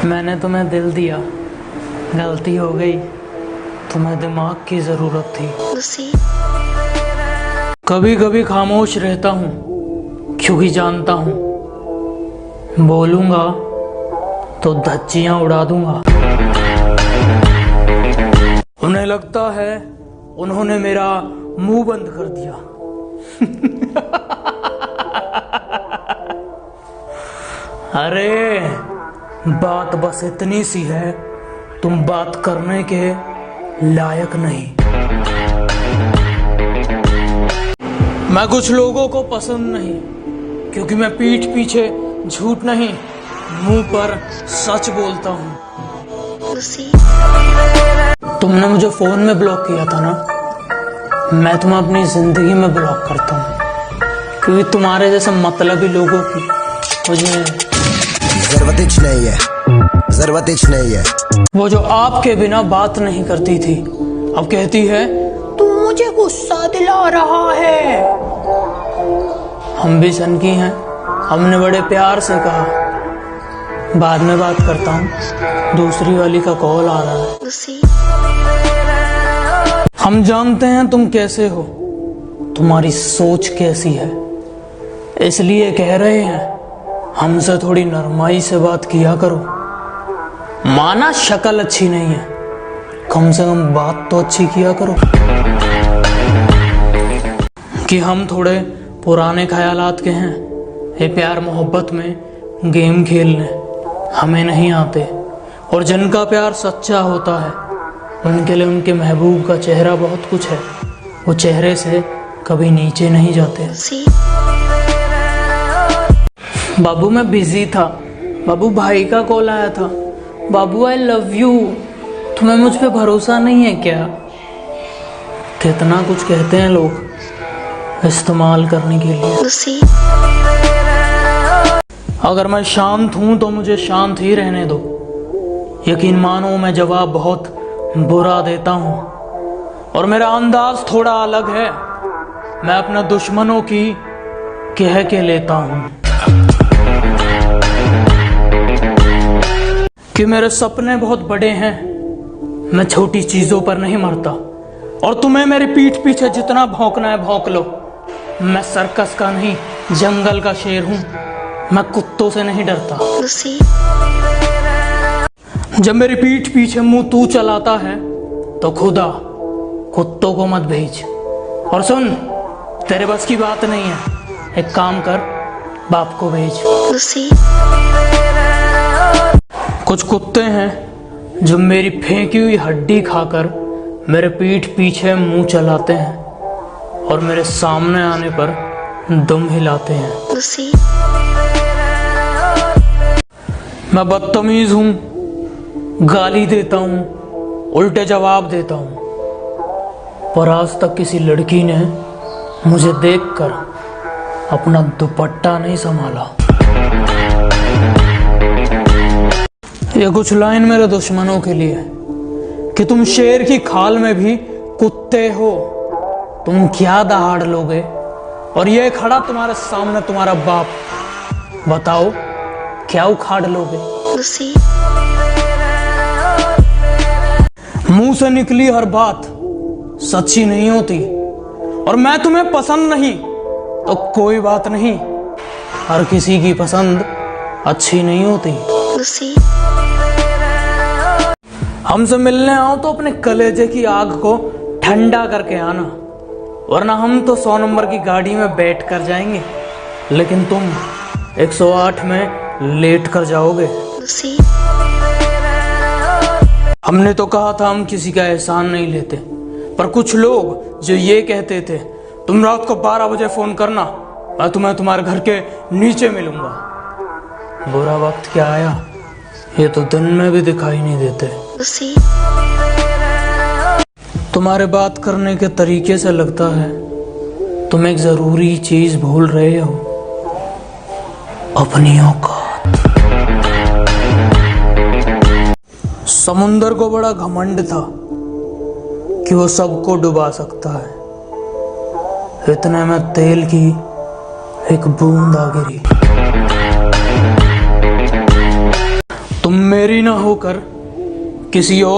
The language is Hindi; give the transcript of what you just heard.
मैंने तुम्हें दिल दिया, गलती हो गई, तुम्हें दिमाग की जरूरत थी। कभी कभी खामोश रहता हूँ क्योंकि जानता हूँ बोलूंगा तो धज्जियां उड़ा दूंगा। उन्हें लगता है उन्होंने मेरा मुंह बंद कर दिया। अरे बात बस इतनी सी है, तुम बात करने के लायक नहीं। मैं कुछ लोगों को पसंद नहीं क्योंकि मैं पीठ पीछे झूठ नहीं, मुंह पर सच बोलता हूँ। तुमने मुझे फोन में ब्लॉक किया था ना, मैं तुम्हें अपनी जिंदगी में ब्लॉक करता हूँ क्योंकि तुम्हारे जैसे मतलबी लोगों की मुझे जरूरत नहीं है। वो जो आपके बिना बात नहीं करती थी अब कहती है तू मुझे गुस्सा दिला रहा है। हम भी सनकी हैं, हमने बड़े प्यार से कहा बाद में बात करता हूँ, दूसरी वाली का कॉल आ रहा है। हम जानते हैं तुम कैसे हो, तुम्हारी सोच कैसी है, इसलिए कह रहे हैं हमसे थोड़ी नरमाई से बात किया करो। माना शक्ल अच्छी नहीं है, कम से कम बात तो अच्छी किया करो। कि हम थोड़े पुराने ख्यालात के हैं, ये प्यार मोहब्बत में गेम खेलने हमें नहीं आते, और जिनका प्यार सच्चा होता है उनके लिए उनके महबूब का चेहरा बहुत कुछ है, वो चेहरे से कभी नीचे नहीं जाते। बाबू मैं बिजी था, बाबू भाई का कॉल आया था, बाबू आई लव यू, तुम्हें मुझ पे भरोसा नहीं है क्या? कितना कुछ कहते हैं लोग इस्तेमाल करने के लिए। अगर मैं शांत हूं तो मुझे शांत ही रहने दो। यकीन मानो मैं जवाब बहुत बुरा देता हूं और मेरा अंदाज थोड़ा अलग है, मैं अपने दुश्मनों की कह के लेता हूं कि मेरे सपने बहुत बड़े हैं, मैं छोटी चीजों पर नहीं मरता, और तुम्हें मेरी पीठ पीछे जितना भौंकना है भौंक लो। मैं सर्कस का नहीं जंगल का शेर हूं, मैं कुत्तों से नहीं डरता। जब मेरी पीठ पीछे मुंह तू चलाता है तो खुदा कुत्तों को मत भेज। और सुन, तेरे बस की बात नहीं है, एक काम कर, बाप को भेज। कुछ कुत्ते हैं जो मेरी फेंकी हुई हड्डी खाकर मेरे पीठ पीछे मुंह चलाते हैं और मेरे सामने आने पर दुम हिलाते हैं। मैं बदतमीज हूं, गाली देता हूं, उल्टे जवाब देता हूं, पर आज तक किसी लड़की ने मुझे देखकर अपना दुपट्टा नहीं संभाला। ये कुछ लाइन मेरे दुश्मनों के लिए कि तुम शेर की खाल में भी कुत्ते हो, तुम क्या दहाड़ लोगे? और ये खड़ा तुम्हारे सामने तुम्हारा बाप, बताओ क्या उखाड़ लोगे? मुंह से निकली हर बात सच्ची नहीं होती, और मैं तुम्हें पसंद नहीं तो कोई बात नहीं, हर किसी की पसंद अच्छी नहीं होती। हमसे मिलने आओ तो अपने कलेजे की आग को ठंडा करके आना, वरना हम तो 100 नंबर की गाड़ी में बैठ कर जाएंगे, लेकिन तुम 108 में लेट कर जाओगे। हमने तो कहा था हम किसी का एहसान नहीं लेते, पर कुछ लोग जो ये कहते थे तुम रात को 12 बजे फोन करना, मैं तुम्हें तुम्हारे घर के नीचे मिलूंगा। बुरा वक्त क्या आया, ये तो दिन में भी दिखाई नहीं देते। तुम्हारे बात करने के तरीके से लगता है तुम एक जरूरी चीज भूल रहे हो, अपनी औकात। समुंदर को बड़ा घमंड था कि वो सबको डुबा सकता है, इतने में तेल की एक बूंद आ गिरी। तुम मेरी ना होकर किसी और